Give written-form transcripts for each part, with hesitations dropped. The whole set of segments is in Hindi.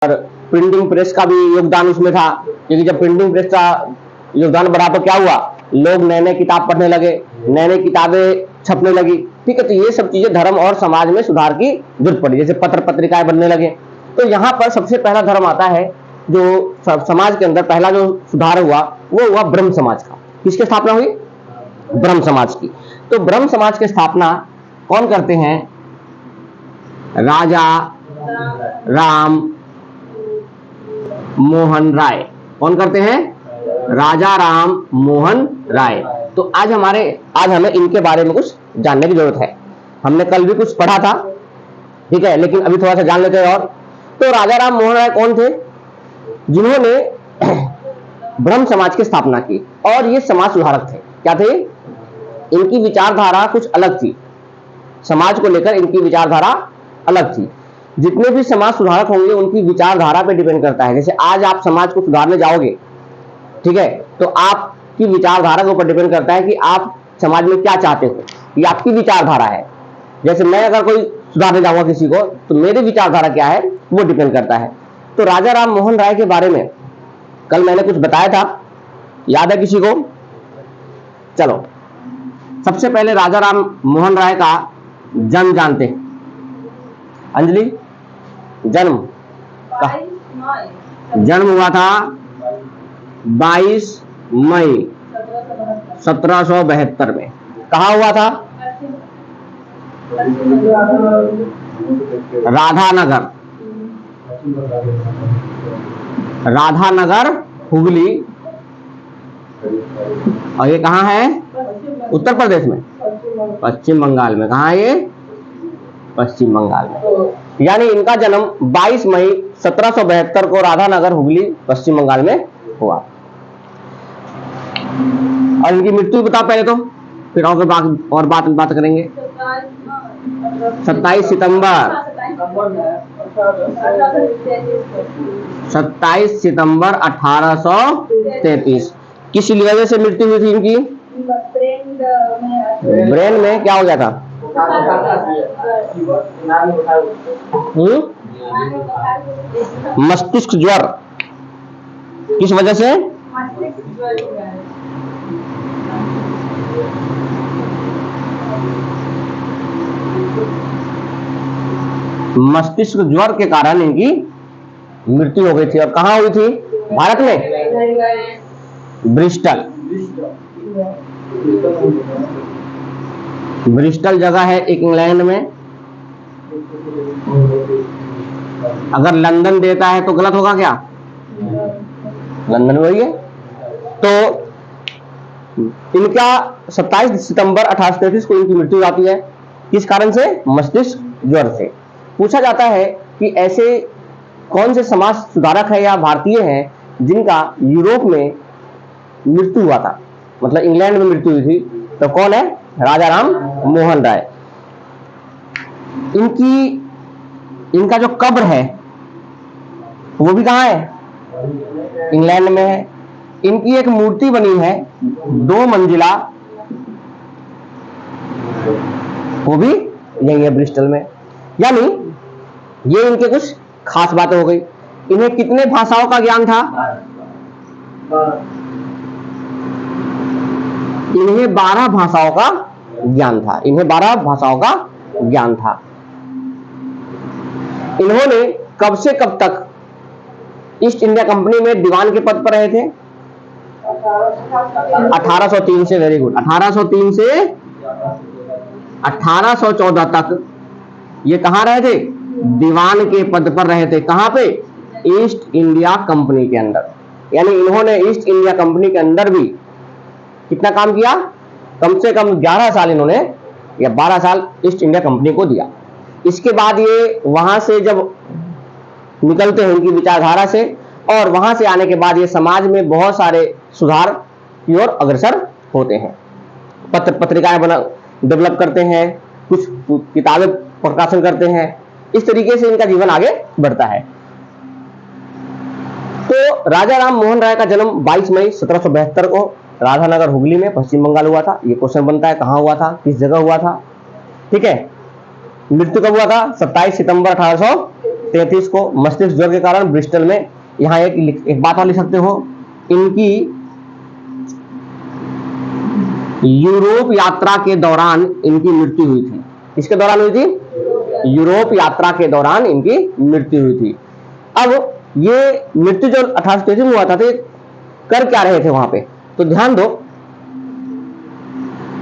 और प्रिंटिंग प्रेस का भी योगदान उसमें था, क्योंकि जब प्रिंटिंग प्रेस का योगदान बढ़ा तो क्या हुआ, लोग नए नए किताब पढ़ने लगे, नए नए किताबें छपने लगी। ठीक है, तो ये सब चीजें धर्म और समाज में सुधार की जरूरत पड़ी, जैसे पत्र पत्रिकाएं बनने लगे। तो यहाँ पर सबसे पहला धर्म आता है जो समाज के अंदर पहला जो सुधार हुआ वो हुआ ब्रह्म समाज का। किसकी स्थापना हुई? ब्रह्म समाज की। तो ब्रह्म समाज की स्थापना कौन करते हैं? राजा राम मोहन राय। कौन करते हैं? राजा राम मोहन राय। तो आज हमें इनके बारे में कुछ जानने की जरूरत है। हमने कल भी कुछ पढ़ा था, ठीक है, लेकिन अभी थोड़ा सा जान लेते हैं। और तो राजा राम मोहन राय कौन थे? जिन्होंने ब्रह्म समाज की स्थापना की, और ये समाज सुधारक थे। क्या थे? इनकी विचारधारा कुछ अलग थी, समाज को लेकर इनकी विचारधारा अलग थी। जितने भी समाज सुधारक होंगे उनकी विचारधारा पे डिपेंड करता है। जैसे आज आप समाज को सुधारने जाओगे, ठीक है, तो आपकी विचारधारा के ऊपर डिपेंड करता है कि आप समाज में क्या चाहते हो, ये आपकी विचारधारा है। जैसे मैं अगर कोई सुधारने जाऊंगा किसी को, तो मेरी विचारधारा क्या है वो डिपेंड करता है। तो राजा राम मोहन राय के बारे में कल मैंने कुछ बताया था, याद है किसी को? चलो, सबसे पहले राजा राम मोहन राय का जन्म जानते हैं। अंजलि, जन्म हुआ था 22 मई 1772 में। कहा हुआ था? राधानगर हुगली। और ये कहाँ है? उत्तर प्रदेश में, पश्चिम बंगाल में। कहाँ है ये? पश्चिम बंगाल में। यानी इनका जन्म 22 मई 1772 को राधानगर हुगली पश्चिम बंगाल में हुआ। और इनकी मृत्यु बताओ पहले तो, फिर और बात करेंगे। 27 सितंबर 1833। किस वजह से मृत्यु हुई थी इनकी? ब्रेन में क्या हो गया था? मस्तिष्क ज्वर। किस वजह से? मस्तिष्क ज्वर के कारण इनकी मृत्यु हो गई थी। और कहां हुई थी? भारत में ब्रिस्टल। ब्रिस्टल जगह है एक इंग्लैंड में। अगर लंदन देता है तो गलत होगा क्या? लंदन वही है। तो इनका 27 सितंबर 1833 को इनकी मृत्यु आती है। किस कारण से? मस्तिष्क ज्वर से। पूछा जाता है कि ऐसे कौन से समाज सुधारक है या भारतीय हैं जिनका यूरोप में मृत्यु हुआ था, मतलब इंग्लैंड में मृत्यु हुई थी, तो कौन है? राजा राम मोहन राय। इनका जो कब्र है वो भी कहाँ है? इंग्लैंड में है। इनकी एक मूर्ति बनी है 2 मंजिला, वो भी यही है ब्रिस्टल में। यानी ये इनके कुछ खास बातें हो गई। इन्हें कितने भाषाओं का ज्ञान था? इन्हें 12 भाषाओं का ज्ञान था। इन्हें 12 भाषाओं का ज्ञान था। इन्होंने कब से कब तक ईस्ट इंडिया कंपनी में दीवान के पद पर रहे थे? 1803 से, वेरी गुड, 1803 से 1814 तक ये कहां रहे थे? दीवान के पद पर रहे थे। कहां पे? ईस्ट इंडिया कंपनी के अंदर। यानी इन्होंने ईस्ट इंडिया कंपनी के अंदर भी कितना काम किया? कम से कम 11 साल इन्होंने, या 12 साल ईस्ट इंडिया कंपनी को दिया। इसके बाद ये वहां से जब निकलते हैं उनकी विचारधारा से, और वहां से आने के बाद ये समाज में बहुत सारे सुधार की ओर अग्रसर होते हैं। पत्र पत्रिकाएं डेवलप करते हैं, कुछ किताबें प्रकाशन करते हैं। इस तरीके से इनका जीवन आगे बढ़ता है। तो राजा राम मोहन राय का जन्म 22 मई 1772 को राधानगर हुगली में पश्चिम बंगाल हुआ था। ये क्वेश्चन बनता है कहां हुआ था, किस जगह हुआ था। ठीक है, मृत्यु कब हुआ था? 27 सितंबर 1833 33 को मस्तिष्क ज्वर के कारण ब्रिस्टल में। यहाँ एक बात और लिख सकते हो, इनकी यूरोप यात्रा के दौरान इनकी मृत्यु हुई थी। किसके दौरान हुई थी? यूरोप यात्रा के दौरान इनकी मृत्यु हुई थी। अब ये मृत्यु जो 1833 में हुआ था, तो कर क्या रहे थे वहां पे? तो ध्यान दो,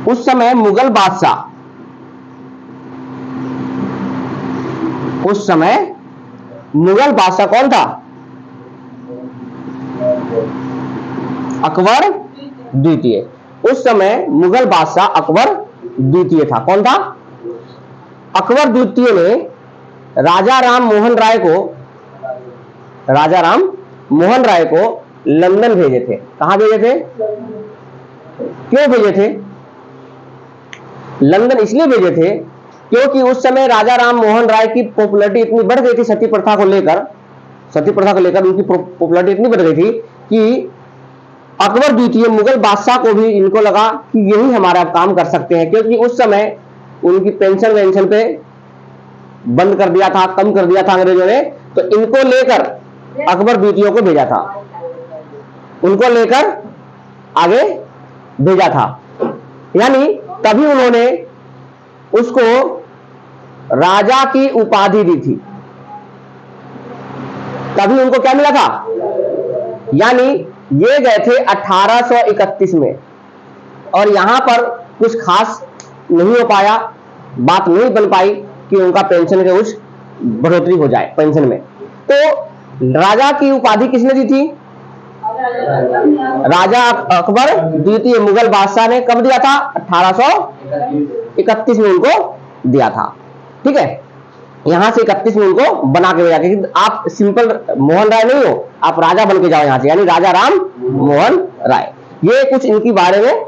उस समय मुगल बादशाह, उस समय मुगल बादशाह कौन था? अकबर द्वितीय। उस समय मुगल बादशाह अकबर द्वितीय था। कौन था? अकबर द्वितीय ने राजा राम मोहन राय को, राजा राम मोहन राय को लंदन भेजे थे। कहां भेजे थे? क्यों भेजे थे? लंदन इसलिए भेजे थे क्योंकि उस समय राजा राम मोहन राय की पॉपुलैरिटी इतनी बढ़ गई थी सती प्रथा को लेकर, सती प्रथा को लेकर उनकी पॉपुलैरिटी इतनी बढ़ गई थी कि अकबर द्वितीय मुगल बादशाह को भी इनको लगा कि यही हमारा काम कर सकते हैं, क्योंकि उस समय उनकी पेंशन वेंशन पे बंद कर दिया था, कम कर दिया था अंग्रेजों ने। तो इनको लेकर अकबर द्वितीय को भेजा था, उनको लेकर आगे भेजा था। यानी तभी उन्होंने उसको राजा की उपाधि दी थी। तभी उनको क्या मिला था? यानी ये गए थे 1831 में, और यहां पर कुछ खास नहीं हो पाया, बात नहीं बन पाई कि उनका पेंशन के कुछ बढ़ोतरी हो जाए पेंशन में। तो राजा की उपाधि किसने दी थी? राजा अकबर द्वितीय मुगल बादशाह ने कब दिया था? 1831 में उनको दिया था। ठीक है, यहां से 31 में उनको बना के भेजा कि आप सिंपल मोहन राय नहीं हो, आप राजा बन के जाओ यहां से, यानी राजा राम मोहन राय। ये कुछ इनके बारे में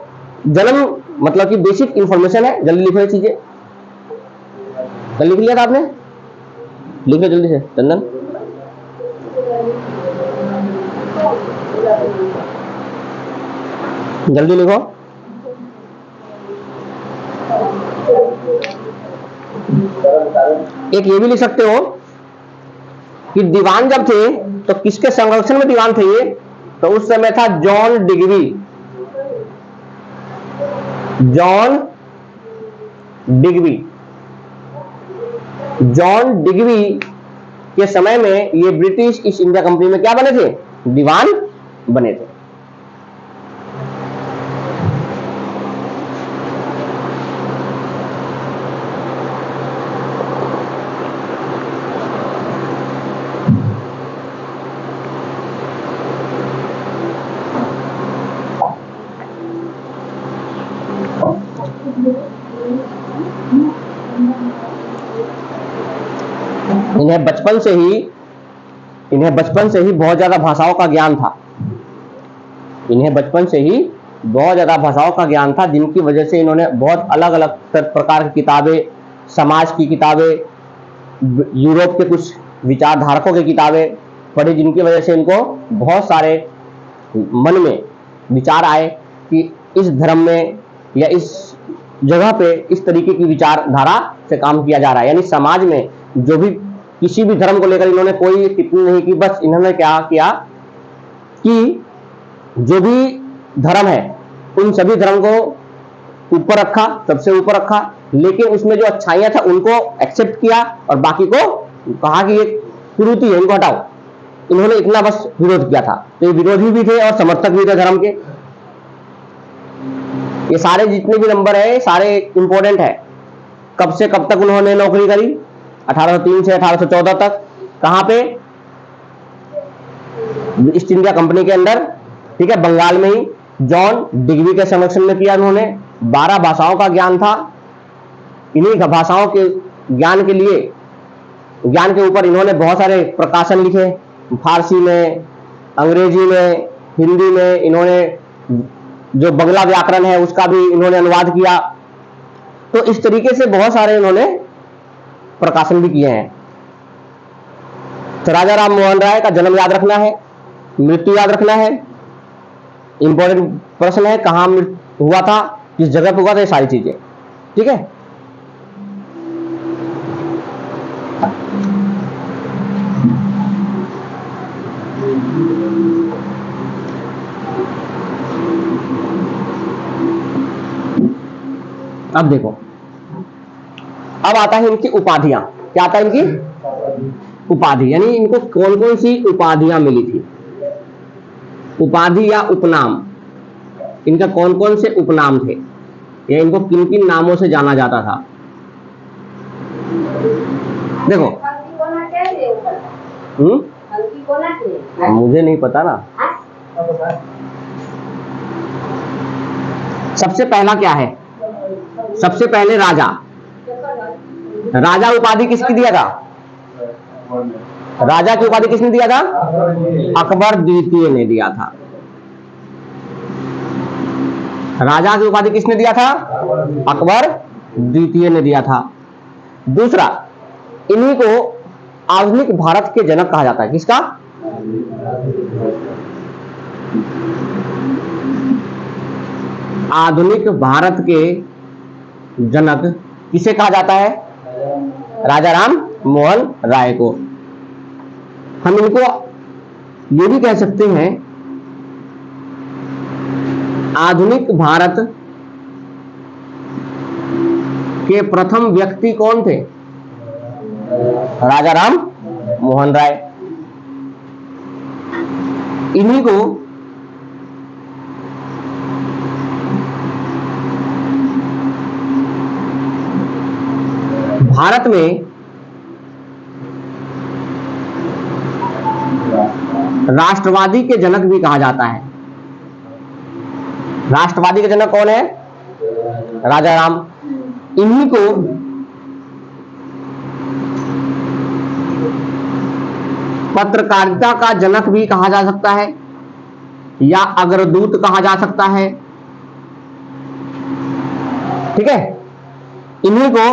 जन्म, मतलब कि बेसिक इंफॉर्मेशन है। जल्दी लिखो ये चीजें, जल्दी लिख लिया था आपने? लिखो जल्दी से चंदन। जल्दी लिखो। एक ये भी लिख सकते हो कि दीवान जब थे तो किसके संरक्षण में दीवान थे ये? तो उस समय था John Digby. John Digby, John Digby के समय में ये ब्रिटिश ईस्ट इंडिया कंपनी में क्या बने थे? दीवान बने थे। इन्हें बचपन से ही बहुत ज्यादा भाषाओं का ज्ञान था। इन्हें बचपन से ही बहुत ज्यादा भाषाओं का ज्ञान था, जिनकी वजह से इन्होंने बहुत अलग अलग प्रकार की किताबें, समाज की किताबें, यूरोप के कुछ विचारधारकों की किताबें पढ़ी, जिनकी वजह से इनको बहुत सारे मन में विचार आए कि इस धर्म में या इस जगह पे इस तरीके की विचारधारा से काम किया जा रहा है। यानी समाज में जो भी किसी भी धर्म को लेकर इन्होंने कोई टिप्पणी नहीं की, बस इन्होंने क्या किया कि जो भी धर्म है उन सभी धर्म को ऊपर रखा, सबसे ऊपर रखा, लेकिन उसमें जो अच्छाइयां था उनको एक्सेप्ट किया और बाकी को कहा कि ये कुरीति है, इनको हटाओ। इन्होंने इतना बस विरोध किया था। तो ये विरोधी भी थे और समर्थक भी थे धर्म के। ये सारे जितने भी नंबर है सारे इंपॉर्टेंट है। कब से कब तक उन्होंने नौकरी करी? 1803 से 1814 तक। कहां पे? ईस्ट इंडिया कंपनी के अंदर। ठीक है, बंगाल में ही। जॉन डिग्बी के संरक्षण में किया उन्होंने। 12 भाषाओं का ज्ञान था। इन्हीं भाषाओं के ज्ञान के लिए, ज्ञान के ऊपर इन्होंने बहुत सारे प्रकाशन लिखे, फारसी में, अंग्रेजी में, हिंदी में। इन्होंने जो बंगला व्याकरण है उसका भी इन्होंने अनुवाद किया। तो इस तरीके से बहुत सारे इन्होंने प्रकाशन भी किए हैं। तो राजा राम मोहन राय का जन्म याद रखना है, मृत्यु याद रखना है, इंपॉर्टेंट प्रश्न है कहां हुआ था, किस जगह पर हुआ था, ये सारी चीजें। ठीक है, अब देखो, अब आता है इनकी उपाधियां। क्या आता है इनकी उपाधि, यानी इनको कौन कौन सी उपाधियां मिली थी। उपाधि या उपनाम, इनका कौन कौन से उपनाम थे, या इनको किन किन नामों से जाना जाता था। देखो, मुझे नहीं पता ना। सबसे पहला क्या है, सबसे पहले राजा। राजा उपाधि किसकी दिया था, राजा की उपाधि किसने दिया था, अकबर द्वितीय ने दिया था। राजा की उपाधि किसने दिया था, अकबर द्वितीय ने दिया था। दूसरा, इन्हीं को आधुनिक भारत के जनक कहा जाता है। किसका, आधुनिक भारत के जनक किसे कहा जाता है, राजा राम मोहन राय को। हम इनको ये भी कह सकते हैं, आधुनिक भारत के प्रथम व्यक्ति कौन थे, राजा राम मोहन राय। इन्हीं को भारत में राष्ट्रवादी के जनक भी कहा जाता है। राष्ट्रवादी के जनक कौन है, राजा राम। इन्हीं को पत्रकारिता का जनक भी कहा जा सकता है, या अग्रदूत कहा जा सकता है। ठीक है, इन्हीं को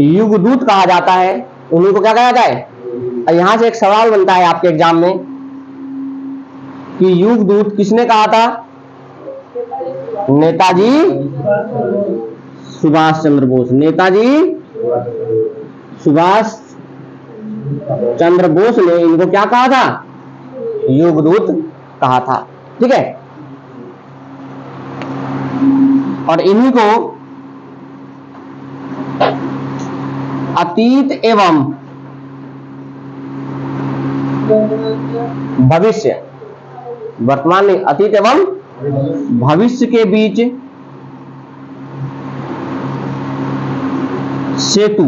युगदूत कहा जाता है। उन्हीं को क्या कहा जाता है। यहां से एक सवाल बनता है आपके एग्जाम में कि युगदूत किसने कहा था, नेताजी सुभाष चंद्र बोस। नेताजी सुभाष चंद्र बोस ने इनको क्या कहा था, युगदूत कहा था। ठीक है, और इन्हीं को अतीत एवं भविष्य, वर्तमान में अतीत एवं भविष्य के बीच सेतु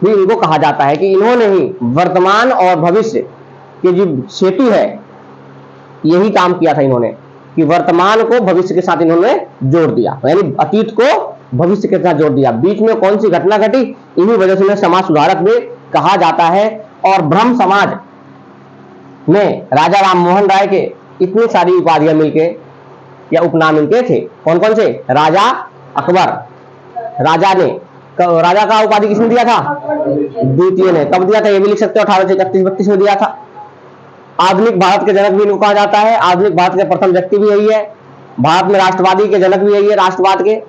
भी इनको कहा जाता है, कि इन्होंने ही वर्तमान और भविष्य के जो सेतु है, यही काम किया था इन्होंने, कि वर्तमान को भविष्य के साथ इन्होंने जोड़ दिया, यानी अतीत को भविष्य के साथ जोड़ दिया। बीच में कौन सी घटना घटी, इन्हीं वजह से उन्हें समाज सुधारक भी कहा जाता है। और ब्रह्म समाज में राजा राम मोहन राय के इतनी सारी उपाधियां मिलके या उपनाम इनके थे। कौन कौन से, राजा अकबर, राजा ने, राजा का उपाधि किसने दिया था, द्वितीय ने। कब दिया था, ये भी लिख सकते हो, 1831-32 में दिया था। आधुनिक भारत के जनक भी इनको कहा जाता है। आधुनिक भारत के प्रथम व्यक्ति भी यही है। भारत में राष्ट्रवादी के जनक भी यही है, राष्ट्रवाद के।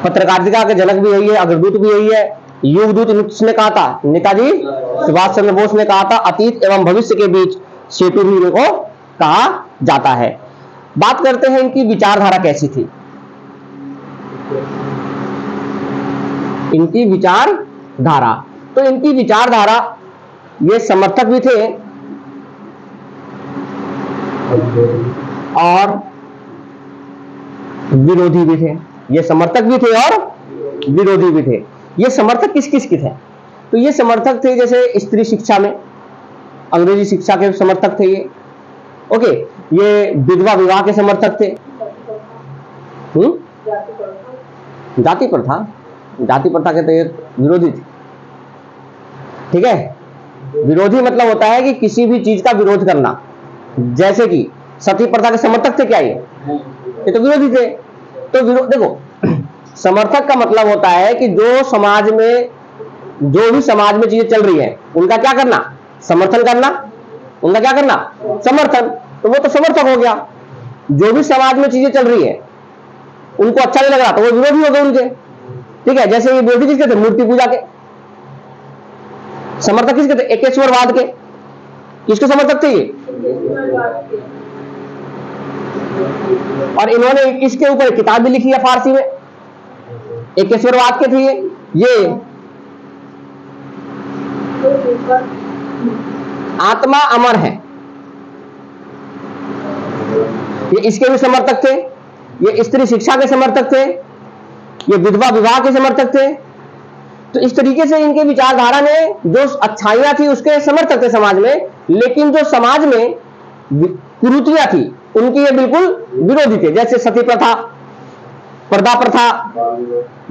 पत्रकारिता के जनक भी यही है, अग्रदूत भी यही है। युगदूत किसने कहा था, नेताजी सुभाष चंद्र बोस ने कहा था। अतीत एवं भविष्य के बीच सेतु भी इनको कहा जाता है। बात करते हैं इनकी विचारधारा कैसी थी। इनकी विचारधारा, तो इनकी विचारधारा, ये समर्थक भी थे और विरोधी भी थे। ये समर्थक भी थे और विरोधी भी थे। ये समर्थक किस किस के थे, तो ये समर्थक थे जैसे स्त्री शिक्षा में, अंग्रेजी शिक्षा के समर्थक थे ये। ओके, ये विधवा विवाह के समर्थक थे। जाति प्रथा, जाति प्रथा के तो ये विरोधी थे। ठीक है, विरोधी मतलब होता है कि किसी भी चीज का विरोध करना। जैसे कि सती प्रथा के समर्थक थे क्या ये तो विरोधी थे। तो देखो, समर्थक का मतलब होता है कि जो समाज में, जो भी समाज में चीजें चल रही है, उनका क्या करना, समर्थन करना। उनका क्या करना, समर्थन। तो वो तो समर्थक हो गया। जो भी समाज में चीजें चल रही है, उनको अच्छा नहीं लग रहा, तो वो विरोधी हो गए उनके। ठीक है, जैसे ये विरोधी किसके थे, मूर्ति पूजा के। समर्थक किसके थे, एकेश्वरवाद के। किसके समर्थक थे ये, और इन्होंने इसके ऊपर किताब भी लिखी है फारसी में, एकेश्वरवाद के थे ये आत्मा अमर है, ये इसके भी समर्थक थे, ये स्त्री शिक्षा के समर्थक थे, ये विधवा विवाह के समर्थक थे। तो इस तरीके से इनके विचारधारा में जो अच्छाइयां थी उसके समर्थक थे समाज में, लेकिन जो समाज में कुरीतियां थी उनकी ये बिल्कुल विरोधी थे, जैसे सती प्रथा, पर्दा प्रथा,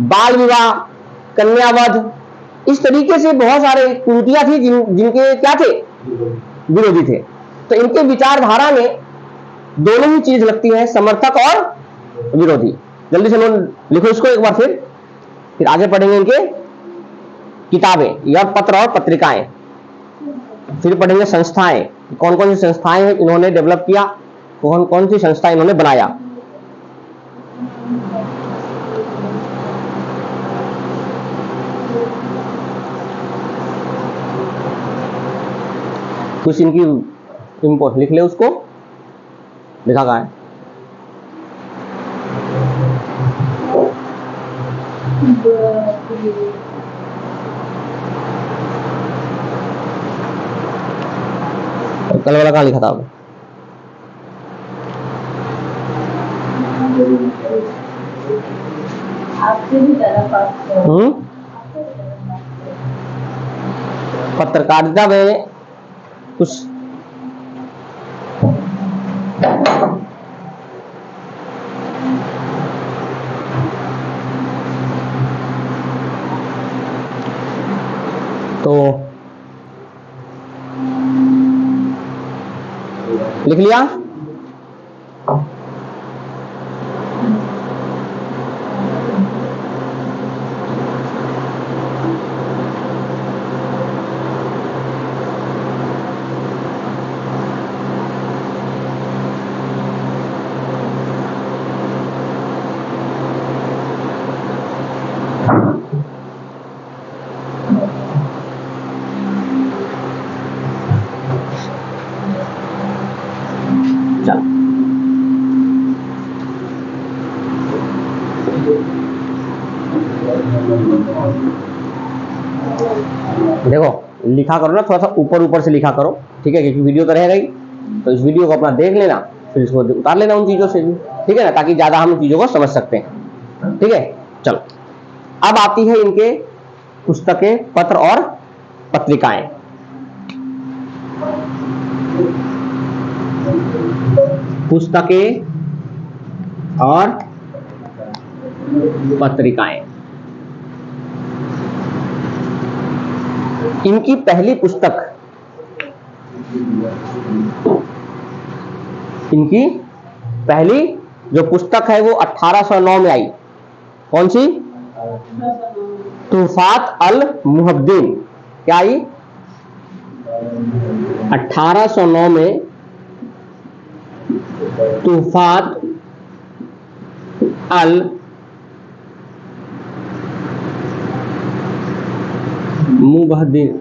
बाल विवाह, कन्यावध, इस तरीके से बहुत सारे कुरीतियां थी जिनके क्या थे, विरोधी थे। तो इनके विचारधारा में दोनों ही चीज लगती है, समर्थक और विरोधी। जल्दी से लोग लिखो इसको एक बार, फिर आगे पढ़ेंगे इनके किताबें या पत्र और पत्रिकाएं, फिर पढ़ेंगे संस्थाएं, कौन कौन सी संस्थाएं हैं इन्होंने डेवलप किया, कौन कौन सी संस्थाएं इन्होंने बनाया। कुछ इनकी इंपो लिख ले, उसको लिखा कहाँ है, कल वाला कहाँ लिखा था आपने? पत्रकारिता में कुछ तो लिख लिया। देखो लिखा करो ना, थोड़ा सा ऊपर ऊपर से लिखा करो, ठीक है, क्योंकि वीडियो तो रहेगा ही, तो इस वीडियो को अपना देख लेना, फिर इसको उतार लेना उन चीजों से भी, ठीक है ना, ताकि ज्यादा हम चीजों को समझ सकते हैं। ठीक है, चलो अब आती है इनके पुस्तकें, पत्र और पत्रिकाएं। पुस्तकें और पत्रिकाएं। इनकी पहली पुस्तक, इनकी पहली जो पुस्तक है वो 1809 में आई। कौन सी? तुफात अल मुहद्दीन। क्या आई? 1809 में तुफात अल मुहद्दीन,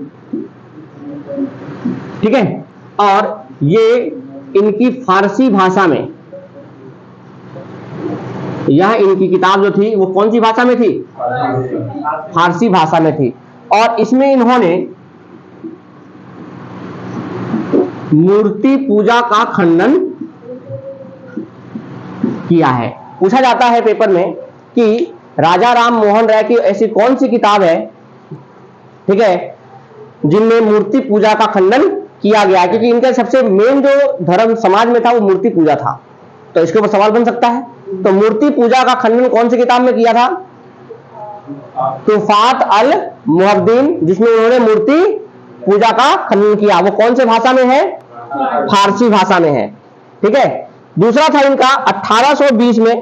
ठीक है। और ये इनकी फारसी भाषा में, यह इनकी किताब जो थी वो कौन सी भाषा में थी? फारसी भाषा में थी। और इसमें इन्होंने मूर्ति पूजा का खंडन किया है। पूछा जाता है पेपर में कि राजा राम मोहन राय की ऐसी कौन सी किताब है, ठीक है, जिनमें मूर्ति पूजा का खंडन किया गया है, क्योंकि इनका सबसे मेन जो धर्म समाज में था वो मूर्ति पूजा था। तो इसके ऊपर सवाल बन सकता है, तो मूर्ति पूजा का खंडन कौन सी किताब में किया था? तुफात अल मुहद्दीन, जिसमें उन्होंने मूर्ति पूजा का खंडन किया। वो कौन से भाषा में है? फारसी भाषा में है, ठीक है। दूसरा था इनका 1820 में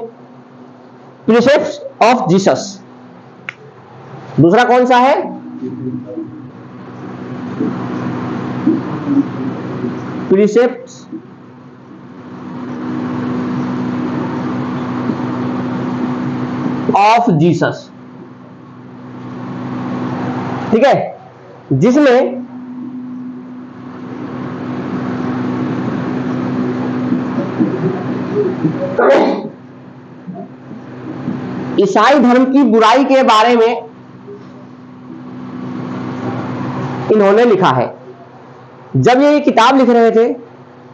प्रीसेप्ट्स ऑफ जीसस। दूसरा कौन सा है? प्रीसेप्ट्स ऑफ जीसस, ठीक है, जिसमें ईसाई धर्म की बुराई के बारे में इन्होंने लिखा है। जब ये किताब लिख रहे थे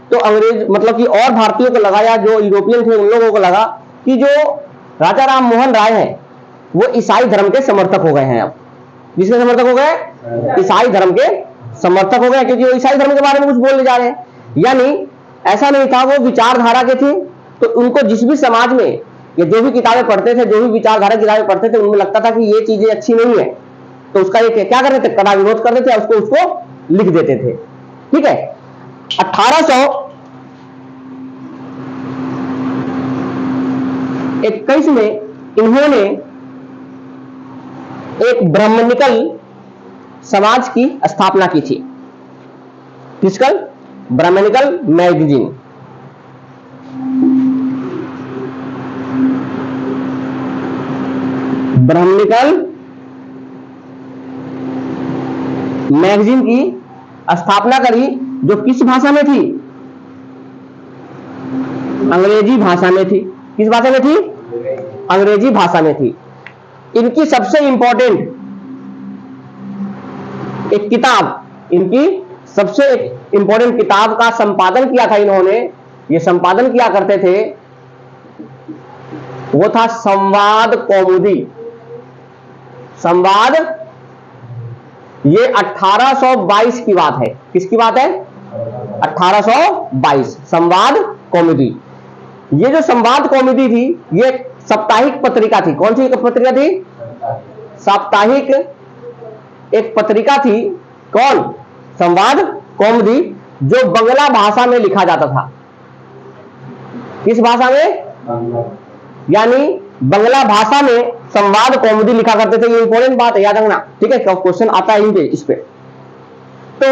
तो अंग्रेज मतलब कि और भारतीयों को लगा या जो यूरोपियन थे उन लोगों को लगा कि जो राजा राम मोहन राय हैं वो ईसाई धर्म के समर्थक हो गए हैं। अब किसके समर्थक हो गए? ईसाई धर्म के समर्थक हो गए, क्योंकि वो ईसाई धर्म के बारे में कुछ बोलने जा रहे हैं। यानी ऐसा नहीं था, वो विचारधारा के थे, तो उनको जिस भी समाज में ये जो भी किताबें पढ़ते थे, जो भी विचारधारा किताबें पढ़ते थे, उनमें लगता था कि ये चीजें अच्छी नहीं है, तो उसका ये क्या करते थे? कड़ा विरोध करते थे, उसको लिख देते थे। ठीक है। 1821 में इन्होंने एक ब्राह्मणिकल समाज की स्थापना की थी। किसकल? Brahmanical magazine. ब्राह्मणिकल मैगजीन की स्थापना करी, जो किस भाषा में थी? अंग्रेजी भाषा में थी। किस भाषा में थी? अंग्रेजी भाषा में थी। इनकी सबसे इंपॉर्टेंट एक किताब, इनकी सबसे इंपॉर्टेंट किताब का संपादन किया था इन्होंने। ये संपादन किया करते थे, वो था संवाद कौमुदी। संवाद, ये 1822 की बात है। किसकी बात है? 1822। संवाद कौमुदी। ये जो संवाद कौमुदी थी, ये साप्ताहिक पत्रिका थी। कौन सी पत्रिका थी? साप्ताहिक एक पत्रिका थी। कौन? संवाद कौमुदी, जो बंगला भाषा में लिखा जाता था। किस भाषा में? यानी बंगला भाषा में संवाद कौमुदी लिखा करते थे। ये इंपॉर्टेंट बात है, याद रखना। ठीक है, क्वेश्चन आता है इस पे। तो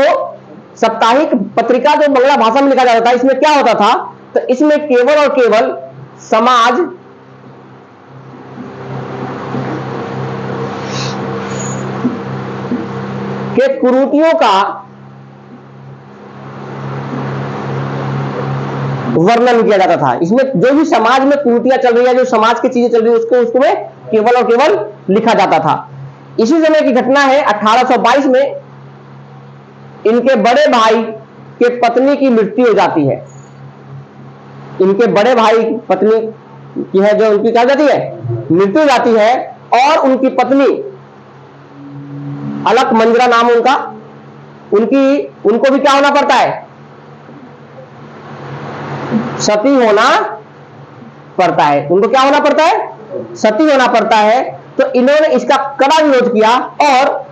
साप्ताहिक पत्रिका जो बंगला भाषा में लिखा जाता था, इसमें क्या होता था? तो इसमें केवल और केवल समाज के कुरीतियों का वर्णन किया जाता था। इसमें जो भी समाज में कुरीतियां चल रही है, जो समाज की चीजें चल रही है, उसको में केवल और केवल लिखा जाता था। इसी समय की घटना है, 1822 में इनके बड़े भाई के पत्नी की मृत्यु हो जाती है। इनके बड़े भाई पत्नी की है, जो उनकी क्या जाती है? मृत्यु हो जाती है। और उनकी पत्नी अलक मंजरा नाम उनका, उनको भी क्या होना पड़ता है? सती होना पड़ता है। उनको क्या होना पड़ता है? सती होना पड़ता है। तो इन्होंने इसका कड़ा विरोध किया और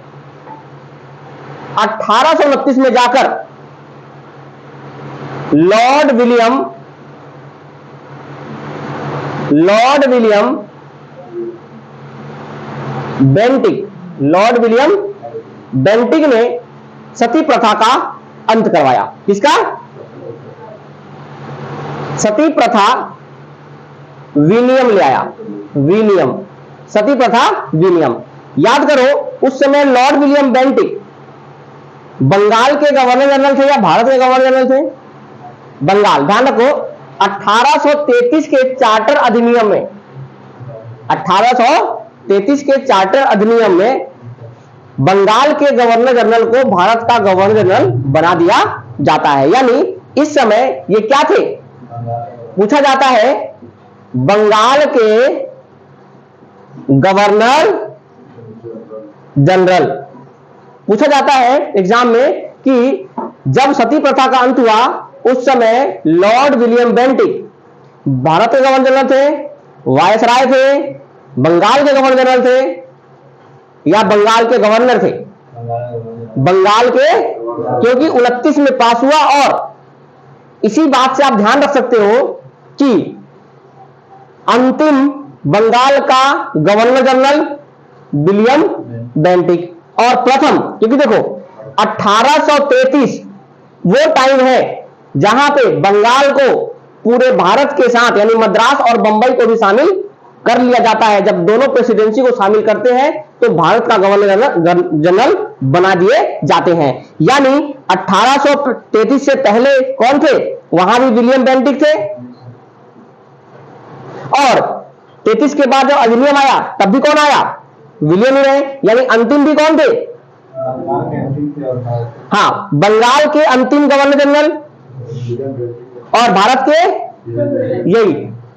1829 में जाकर लॉर्ड विलियम बेंटिक ने सती प्रथा का अंत करवाया। किसका? सती प्रथा विनियम ले आया। विनियम, सती प्रथा विनियम। याद करो, उस समय लॉर्ड विलियम बेंटिक बंगाल के गवर्नर जनरल थे या भारत के गवर्नर जनरल थे? बंगाल। ध्यान रखो, 1833 के चार्टर अधिनियम में, 1833 के चार्टर अधिनियम में बंगाल के गवर्नर जनरल को भारत का गवर्नर जनरल बना दिया जाता है। यानी इस समय ये क्या थे? पूछा जाता है बंगाल के गवर्नर जनरल। पूछा जाता है एग्जाम में कि जब सती प्रथा का अंत हुआ, उस समय लॉर्ड विलियम बेंटिक भारत के गवर्नर जनरल थे, वायसराय थे, बंगाल के गवर्नर जनरल थे या बंगाल के गवर्नर थे? बंगाल के, क्योंकि 29 में पास हुआ। और इसी बात से आप ध्यान रख सकते हो कि अंतिम बंगाल का गवर्नर जनरल विलियम बेंटिक, और प्रथम, क्योंकि देखो 1833 वो टाइम है जहां पे बंगाल को पूरे भारत के साथ यानी मद्रास और बंबई को भी शामिल कर लिया जाता है। जब दोनों प्रेसिडेंसी को शामिल करते हैं तो भारत का गवर्नर जनरल बना दिए जाते हैं। यानी 1833 से पहले कौन थे? वहां भी विलियम बेंटिक थे, और 33 के बाद जब अधिनियम आया तब भी कौन आया? विलियम ही रहे, यानी अंतिम भी कौन थे? हाँ, बंगाल के अंतिम गवर्नर जनरल और भारत के, यही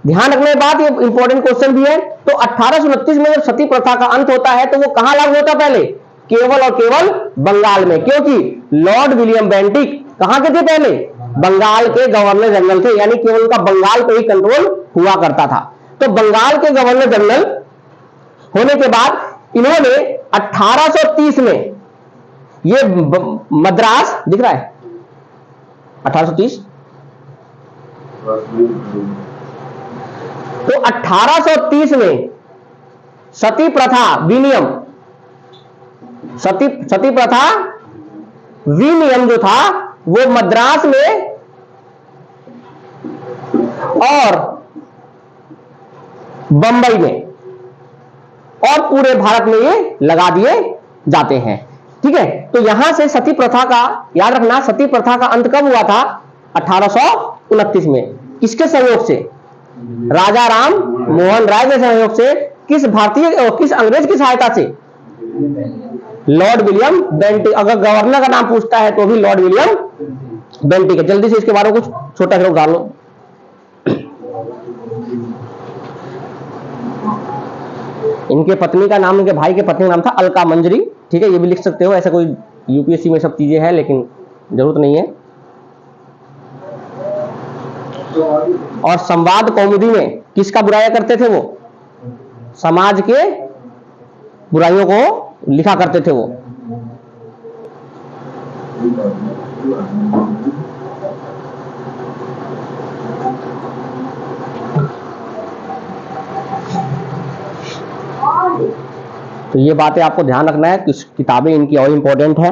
ध्यान रखने की बात, ये इंपॉर्टेंट क्वेश्चन भी है। तो 1829 में जब सती प्रथा का अंत होता है तो वो कहां लागू होता? पहले केवल और केवल बंगाल में, क्योंकि लॉर्ड विलियम बेंटिक कहां के थे? पहले बंगाल के गवर्नर जनरल थे, यानी केवल उनका बंगाल पे ही कंट्रोल हुआ करता था। तो बंगाल के गवर्नर जनरल होने के बाद इन्होंने 1830 में ये मद्रास, दिख रहा है 1830, तो 1830 में सती प्रथा विनियम, सती प्रथा विनियम जो था वो मद्रास में और बंबई में और पूरे भारत में ये लगा दिए जाते हैं। ठीक है, तो यहां से सती प्रथा का याद रखना, सती प्रथा का अंत कब हुआ था? 1829 में। किसके सहयोग से? राजा राम मोहन राय के सहयोग से। किस भारतीय और किस अंग्रेज की सहायता से? Lord William Bentinck. अगर गवर्नर का नाम पूछता है तो भी लॉर्ड विलियम बेंटिक है। जल्दी से इसके बारे में कुछ छोटा सा डाल लो। इनके पत्नी का नाम, इनके भाई के पत्नी का नाम था अलका मंजरी। ठीक है, ये भी लिख सकते हो, ऐसा कोई यूपीएससी में सब चीजें हैं लेकिन जरूरत नहीं है। और संवाद कौमुदी में किसका बुराया करते थे? वो समाज के बुराइयों को लिखा करते थे वो। तो ये बातें आपको ध्यान रखना है, कुछ किताबें इनकी और इंपॉर्टेंट है।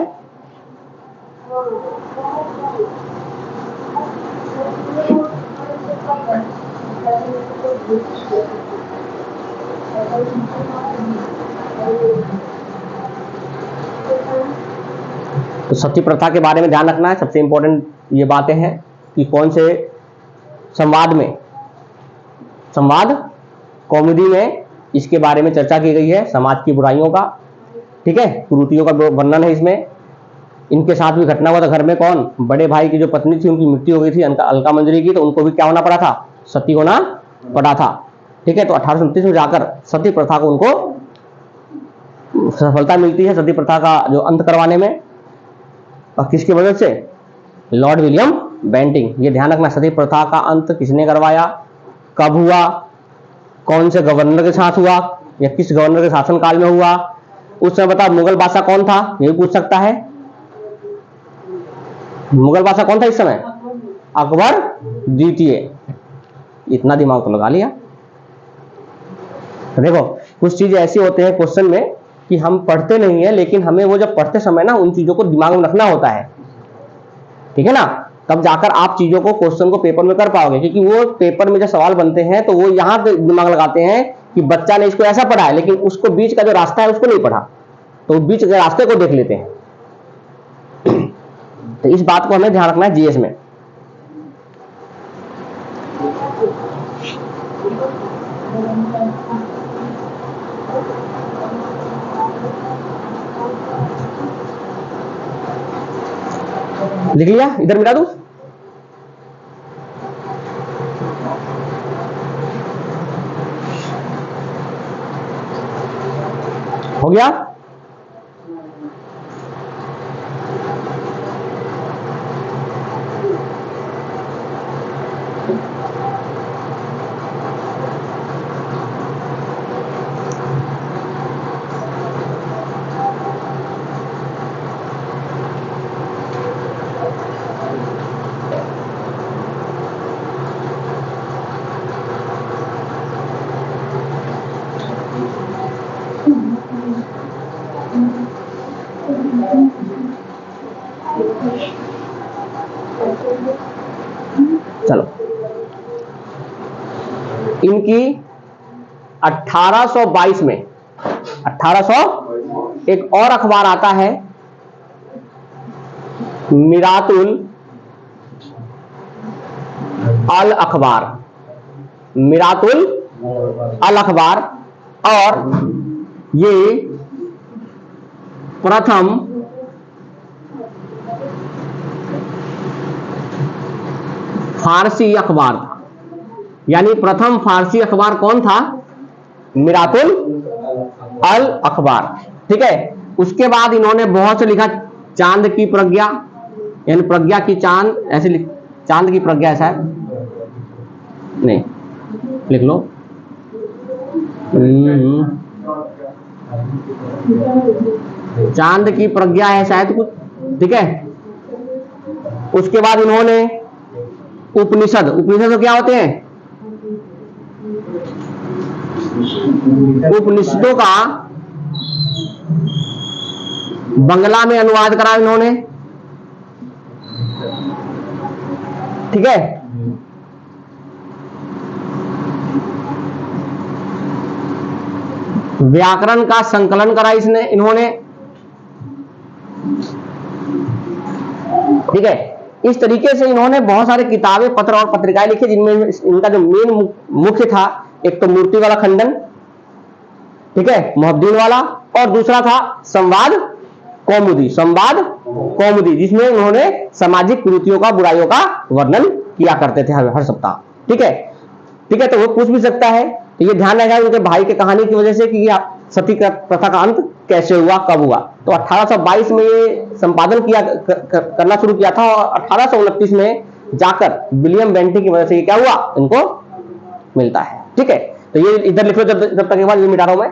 तो सती प्रथा के बारे में ध्यान रखना है, सबसे इंपॉर्टेंट ये बातें हैं कि कौन से संवाद में, संवाद कौमुदी में इसके बारे में चर्चा की गई है, समाज की बुराइयों का। ठीक है, कुरीतियों का वर्णन है इसमें। इनके साथ भी घटना हुआ था घर में, कौन? बड़े भाई की जो पत्नी थी उनकी मृत्यु हो गई थी, अलका मंजरी की, तो उनको भी क्या होना पड़ा था? सती होना पड़ा था। ठीक है, तो 1829 में जाकर सती प्रथा को उनको सफलता मिलती है, सती प्रथा का जो अंत करवाने में। और किसकी मदद से? Lord William Bentinck. ये ध्यान रखना, सती प्रथा का अंत किसने करवाया, कब हुआ, कौन से गवर्नर के साथ हुआ या किस गवर्नर के शासनकाल में हुआ, उस समय बता। मुगल बादशाह कौन था, ये भी पूछ सकता है। मुगल बादशाह कौन था इस समय? अकबर द्वितीय। इतना दिमाग तो लगा लिया। देखो, कुछ चीजें ऐसी होते हैं क्वेश्चन में कि हम पढ़ते नहीं है, लेकिन हमें वो जब पढ़ते समय ना उन चीजों को दिमाग में रखना होता है। ठीक है ना, तब जाकर आप चीजों को, क्वेश्चन को पेपर में कर पाओगे। क्योंकि वो पेपर में जब सवाल बनते हैं तो वो यहां पे दिमाग लगाते हैं कि बच्चा ने इसको ऐसा पढ़ा है, लेकिन उसको बीच का जो रास्ता है उसको नहीं पढ़ा, तो बीच के रास्ते को देख लेते हैं। तो इस बात को हमें ध्यान रखना है जीएस में। लिख लिया? इधर मिला दूं? हो गया? चलो, इनकी 1822 में 1800 एक और अखबार आता है, मिरातुल अल अखबार। मिरातुल अल अखबार, और ये प्रथम फारसी अखबार था। यानी प्रथम फारसी अखबार कौन था? मिरातुल अल अखबार। ठीक है। उसके बाद इन्होंने बहुत से लिखा, चांद की प्रज्ञा, यानी प्रज्ञा की चांद, ऐसे चांद की प्रज्ञा ऐसा है, नहीं लिख लो। चांद की प्रज्ञा है शायद कुछ। ठीक है। उसके बाद इन्होंने उपनिषद, उपनिषद क्या होते हैं? उपनिषदों का बंगला में अनुवाद करा इन्होंने। ठीक है। व्याकरण का संकलन करा इसने इन्होंने। ठीक है। इस तरीके से इन्होंने बहुत सारे किताबें, पत्र और पत्रिकाएं लिखी, जिनमें इनका जो मेन मुख्य था, एक तो मूर्ति वाला खंडन, ठीक है, मुहद्दीन वाला, और दूसरा था संवाद कौमुदी, संवाद कौमुदी, जिसमें उन्होंने सामाजिक कुरीतियों का, बुराइयों का वर्णन किया करते थे हर सप्ताह। ठीक है। ठीक है। तो वो पूछ भी सकता है, तो ये ध्यान रखा उनके भाई के कहानी की वजह से कि सती प्रथा का अंत कैसे हुआ, कब हुआ। तो 1822 में ये संपादन किया करना शुरू किया था, और 1829 में जाकर विलियम बेंटिक की वजह से ये क्या हुआ, इनको मिलता है। ठीक है। तो ये इधर लिख लो, जब तक के बाद ये मिटा रहा हूं मैं।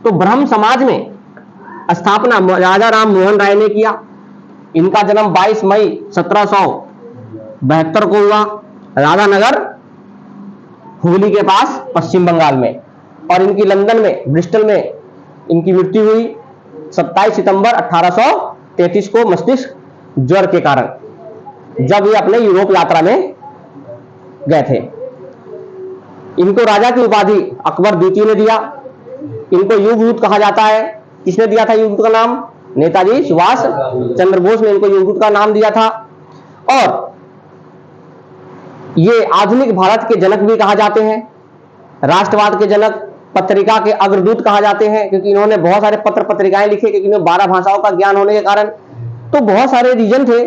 तो ब्रह्म समाज में स्थापना राजा राम मोहन राय ने किया। इनका जन्म 22 मई 1772 को हुआ, राधानगर, हुगली के पास, पश्चिम बंगाल में। और इनकी लंदन में, ब्रिस्टल में इनकी मृत्यु हुई 27 सितंबर 1833 को, मस्तिष्क ज्वर के कारण, जब ये अपने यूरोप यात्रा में गए थे। इनको राजा की उपाधि अकबर द्वितीय ने दिया। इनको युगदूत कहा जाता है। किसने दिया था युगदूत का नाम? नेताजी सुभाष चंद्र बोस ने इनको युगदूत का नाम दिया था। और ये आधुनिक भारत के जनक भी कहा जाते हैं, राष्ट्रवाद के जनक, पत्रिका के अग्रदूत कहा जाते हैं, क्योंकि इन्होंने बहुत सारे पत्र पत्रिकाएं लिखे, क्योंकि इन्हें 12 भाषाओं का ज्ञान होने के कारण। तो बहुत सारे रीजन थे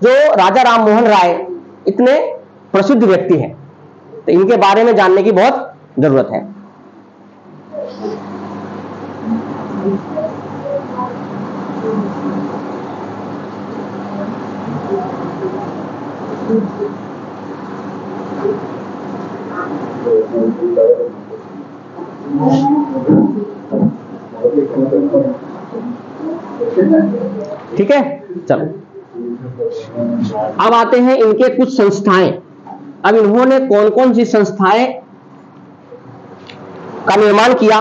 जो राजा राम मोहन राय इतने प्रसिद्ध व्यक्ति हैं, तो इनके बारे में जानने की बहुत जरूरत है। ठीक है। चलो, अब आते हैं इनके कुछ संस्थाएं। अब इन्होंने कौन कौन सी संस्थाएं का निर्माण किया,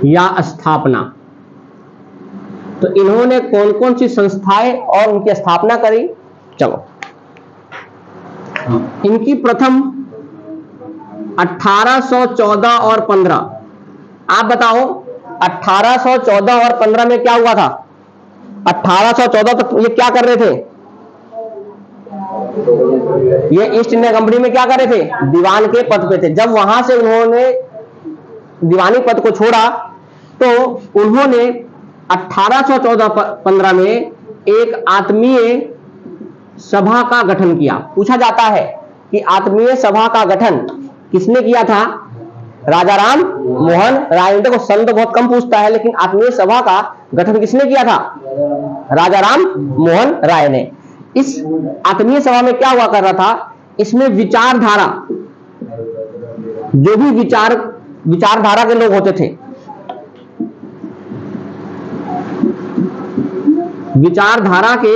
या स्थापना। तो इन्होंने कौन कौन सी संस्थाएं और उनकी स्थापना करी। चलो, इनकी प्रथम 1814 और 15, आप बताओ 1814 और 15 में क्या हुआ था? 1814 तक ये क्या कर रहे थे? ये ईस्ट इंडिया कंपनी में क्या कर रहे थे? दीवान के पद पे थे। जब वहां से उन्होंने दीवानी पद को छोड़ा, तो उन्होंने 1814-15 में एक आत्मीय सभा का गठन किया। पूछा जाता है कि आत्मीय सभा का गठन किसने किया था? राजा राम मोहन राय ने। देखो, सन तो बहुत कम पूछता है, लेकिन आत्मीय सभा का गठन किसने किया था? राजा राम मोहन राय ने। इस आत्मीय सभा में क्या हुआ कर रहा था? इसमें विचारधारा, जो भी विचारधारा के लोग होते थे, विचारधारा के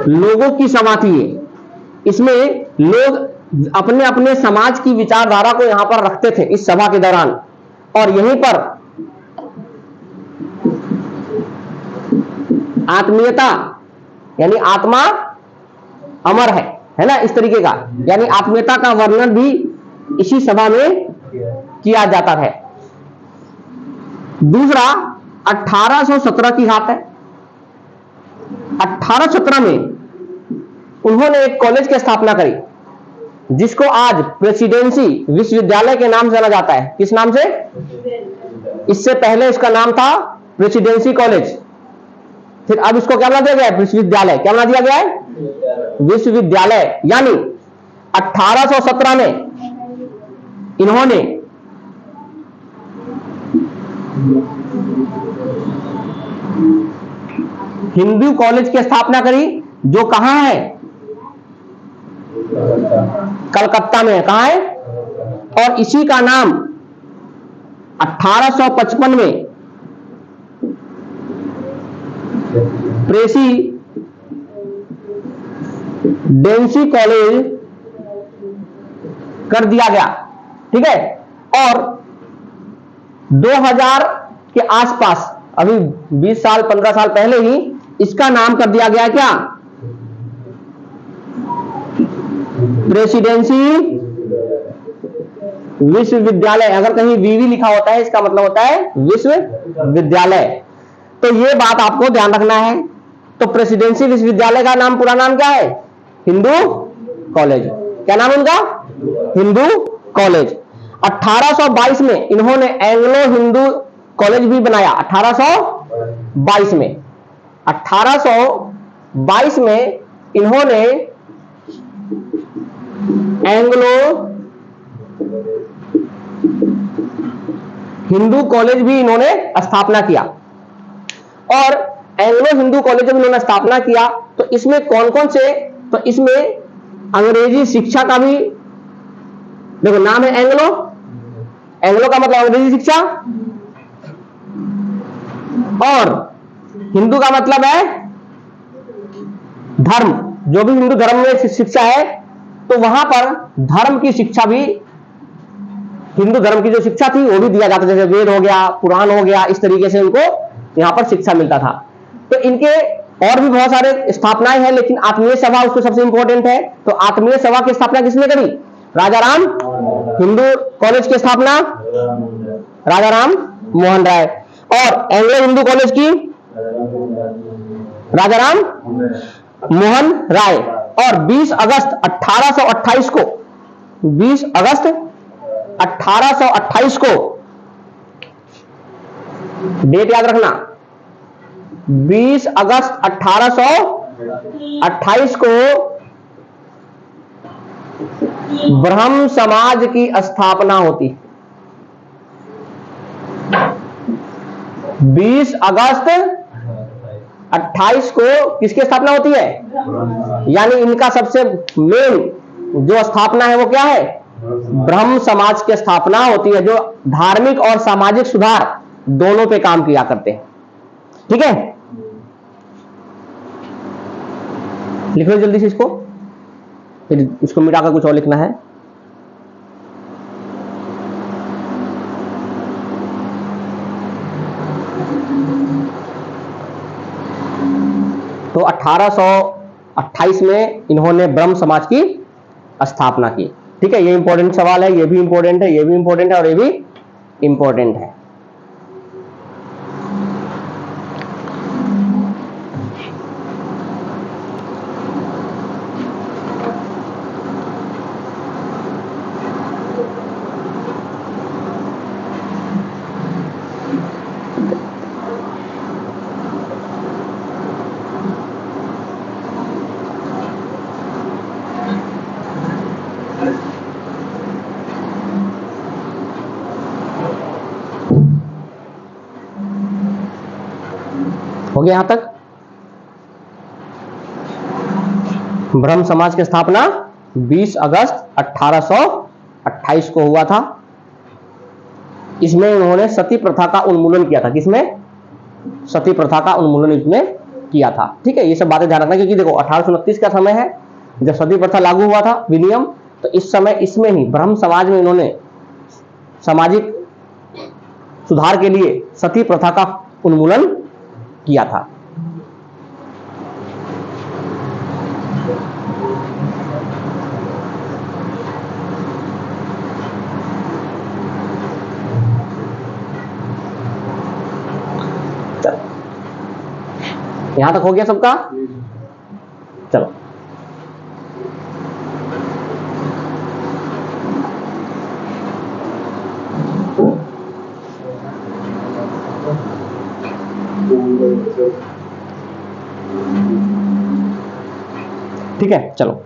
लोगों की सभा थी ये। इसमें लोग अपने अपने समाज की विचारधारा को यहां पर रखते थे इस सभा के दौरान, और यहीं पर आत्मीयता, यानी आत्मा अमर है ना, इस तरीके का, यानी आत्मीयता का वर्णन भी इसी सभा में किया जाता है। दूसरा 1817 की बात है। 1817 में उन्होंने एक कॉलेज की स्थापना करी जिसको आज प्रेसिडेंसी विश्वविद्यालय के नाम से जाना जाता है। किस नाम से? इससे पहले इसका नाम था प्रेसिडेंसी कॉलेज, फिर अब इसको क्या बना दिया गया है? विश्वविद्यालय। क्या बना दिया गया है? विश्वविद्यालय। यानी 1817 में इन्होंने हिंदू कॉलेज की स्थापना करी जो कहां है? कलकत्ता में। कहां है? और इसी का नाम 1855 में प्रेसिडेंसी कॉलेज कर दिया गया। ठीक है। और 2000 के आसपास, अभी 20 साल 15 साल पहले ही इसका नाम कर दिया गया क्या? प्रेसिडेंसी विश्वविद्यालय। अगर कहीं वीवी लिखा होता है इसका मतलब होता है विश्वविद्यालय। तो ये बात आपको ध्यान रखना है। तो प्रेसिडेंसी विश्वविद्यालय का नाम, पूरा नाम क्या है? हिंदू कॉलेज। क्या नाम उनका? हिंदू कॉलेज। 1822 में इन्होंने एंग्लो हिंदू कॉलेज भी बनाया। 1822 में 1822 में इन्होंने एंग्लो हिंदू कॉलेज भी इन्होंने स्थापना किया। और एंग्लो हिंदू कॉलेज जब इन्होंने स्थापना किया तो इसमें कौन कौन से? तो इसमें अंग्रेजी शिक्षा का भी, देखो नाम है एंग्लो, एंग्लो का मतलब अंग्रेजी शिक्षा, और हिंदू का मतलब है धर्म। जो भी हिंदू धर्म में शिक्षा है तो वहां पर धर्म की शिक्षा भी, हिंदू धर्म की जो शिक्षा थी वो भी दिया जाता, जैसे वेद हो गया, पुराण हो गया, इस तरीके से उनको यहां पर शिक्षा मिलता था। तो इनके और भी बहुत सारे स्थापनाएं हैं, लेकिन आत्मीय सभा उसको सबसे इंपॉर्टेंट है। तो आत्मीय सभा की स्थापना किसने करी? राजा राम। हिंदू कॉलेज की स्थापना राजा राम मोहन राय। और एंग्लो हिंदू कॉलेज की राजा राम मोहन राय। और 20 अगस्त 1828 को, 20 अगस्त 1828 को, डेट याद रखना, 20 अगस्त 1828 को ब्रह्म समाज की स्थापना होती। 20 अगस्त 28 को किसकी स्थापना होती है? यानी इनका सबसे मेन जो स्थापना है वो क्या है? ब्रह्म समाज की स्थापना होती है, जो धार्मिक और सामाजिक सुधार दोनों पे काम किया करते हैं। ठीक है, लिख लो जल्दी से इसको, फिर इसको मिटाकर कुछ और लिखना है। तो 1828 में इन्होंने ब्रह्म समाज की स्थापना की। ठीक है, ये इंपॉर्टेंट सवाल है, ये भी इंपॉर्टेंट है, ये भी इंपॉर्टेंट है, और ये भी इंपॉर्टेंट है। हो गया यहां तक? ब्रह्म समाज की स्थापना 20 अगस्त 1828 को हुआ था। इसमें उन्होंने सती प्रथा का उन्मूलन किया था। किसमें? सती प्रथा का उन्मूलन इसमें किया था। ठीक है, ये सब बातें ध्यान रखना, क्योंकि देखो 1829 का समय है जब सती प्रथा लागू हुआ था, विनियम। तो इस समय इसमें ही ब्रह्म समाज में इन्होंने सामाजिक सुधार के लिए सती प्रथा का उन्मूलन किया था। यहां तक हो गया सबका? चलो ठीक है। चलो,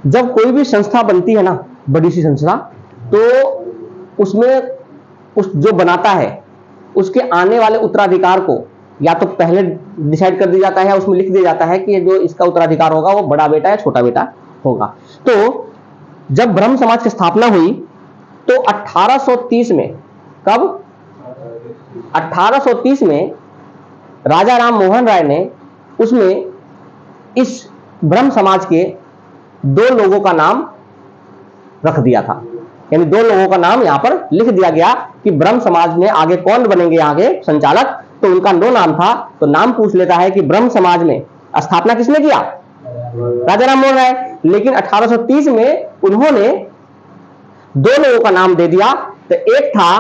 जब कोई भी संस्था बनती है ना, बड़ी सी संस्था, तो उसमें उस जो बनाता है उसके आने वाले उत्तराधिकार को या तो पहले डिसाइड कर दिया जाता है, उसमें लिख दिया जाता है कि जो इसका उत्तराधिकार होगा वो बड़ा बेटा या छोटा बेटा होगा। तो जब ब्रह्म समाज की स्थापना हुई तो 1830 में, कब? 1830 में राजा राम मोहन राय ने उसमें इस ब्रह्म समाज के 2 लोगों का नाम रख दिया था, यानी 2 लोगों का नाम यहां पर लिख दिया गया कि ब्रह्म समाज में आगे कौन बनेंगे आगे संचालक। तो उनका 2 नाम था। तो नाम पूछ लेता है कि ब्रह्म समाज में स्थापना किसने किया? राजा राम मोहन राय। लेकिन 1830 में उन्होंने 2 लोगों का नाम दे दिया। तो एक था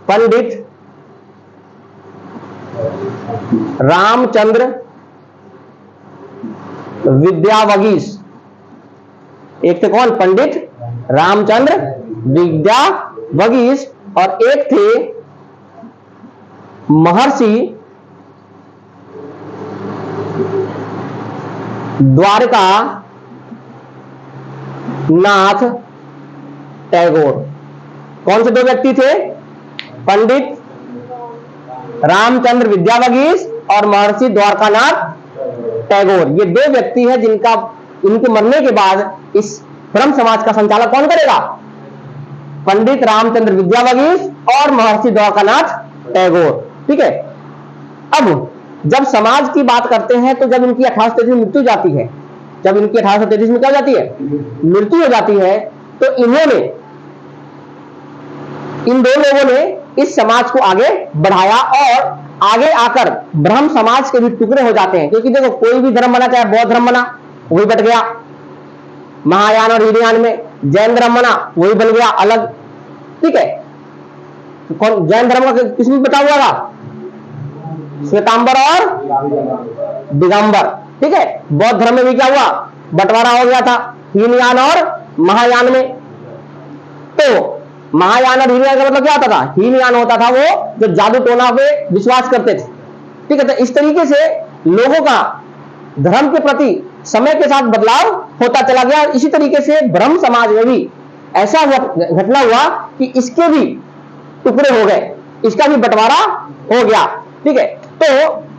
पंडित रामचंद्र विद्यावगीश। एक थे कौन? पंडित रामचंद्र विद्यावगीश। और एक थे महर्षि द्वारका नाथ टैगोर। कौन से 2 व्यक्ति थे? पंडित रामचंद्र विद्यावगीश और महर्षि द्वारकानाथ टैगोर। ये 2 व्यक्ति हैं जिनका, इनके मरने के बाद इस ब्रह्म समाज का संचालन कौन करेगा? पंडित रामचंद्र विद्यावगीश और महर्षि द्वारकानाथ टैगोर। ठीक है। अब जब समाज की बात करते हैं तो जब इनकी 1833 में मृत्यु जाती है, जब इनकी 1833 में क्या हो जाती है? मृत्यु हो जाती है, तो इन्होंने, इन 2 लोगों ने इस समाज को आगे बढ़ाया और आगे आकर ब्रह्म समाज के भी टुकड़े हो जाते हैं। क्योंकि देखो, कोई भी धर्म बना, चाहे बौद्ध धर्म बना, वही बट गया महायान और हीनयान में, जैन धर्म बना, वही बन गया अलग। ठीक है। कौन जैन धर्म का किसमें बटा हुआ था? श्वेतांबर और दिगंबर। ठीक है। बौद्ध धर्म में भी क्या हुआ? बंटवारा हो गया था, हीनयान और महायान में। तो महायान और हीनयान का मतलब क्या होता था? हीनयान होता था वो जो जादू टोना पे विश्वास करते थे। ठीक है। तो इस तरीके से लोगों का धर्म के प्रति समय के साथ बदलाव होता चला गया। इसी तरीके से ब्रह्म समाज में भी ऐसा घटना हुआ कि इसके भी टुकड़े हो गए, इसका भी बंटवारा हो गया। ठीक है। तो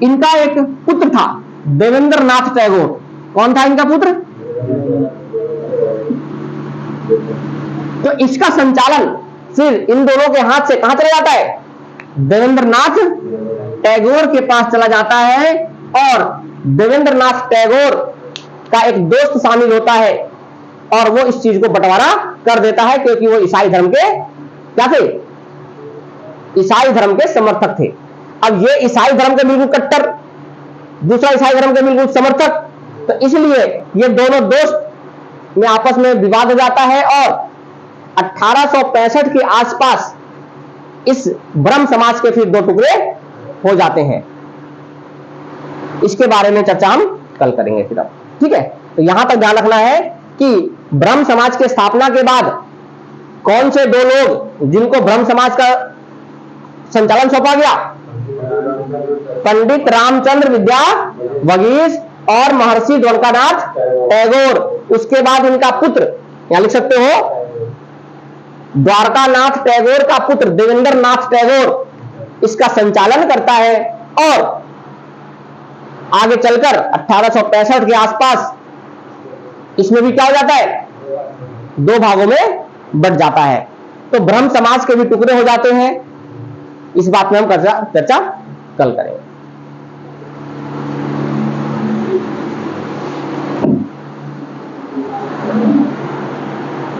इनका एक पुत्र था देवेंद्र नाथ टैगोर। कौन था इनका पुत्र? तो इसका संचालन फिर इन दोनों के हाथ से कहां चला जाता है? देवेंद्र नाथ टैगोर के पास चला जाता है। और देवेंद्र नाथ टैगोर का एक दोस्त शामिल होता है और वो इस चीज को बंटवारा कर देता है, क्योंकि वो ईसाई धर्म के क्या थे? ईसाई धर्म के समर्थक थे। अब ये ईसाई धर्म के बिल्कुल कट्टर, दूसरा ईसाई धर्म के बिल्कुल समर्थक। तो इसलिए ये दोनों दोस्त में आपस में विवाद हो जाता है और 1865 के आसपास इस ब्रह्म समाज के फिर 2 टुकड़े हो जाते हैं। इसके बारे में चर्चा हम कल करेंगे फिर अब। ठीक है। तो यहां तक ध्यान रखना है कि ब्रह्म समाज के स्थापना के बाद कौन से 2 लोग जिनको ब्रह्म समाज का संचालन सौंपा गया? पंडित रामचंद्र विद्यावगीश और महर्षि द्वारकानाथ टैगोर। उसके बाद इनका पुत्र, यहां लिख सकते हो, द्वारकानाथ टैगोर का पुत्र देवेंद्र नाथ टैगोर इसका संचालन करता है। और आगे चलकर 1865 के आसपास इसमें भी क्या हो जाता है? 2 भागों में बट जाता है। तो ब्रह्म समाज के भी टुकड़े हो जाते हैं। इस बात में हम चर्चा कल करेंगे।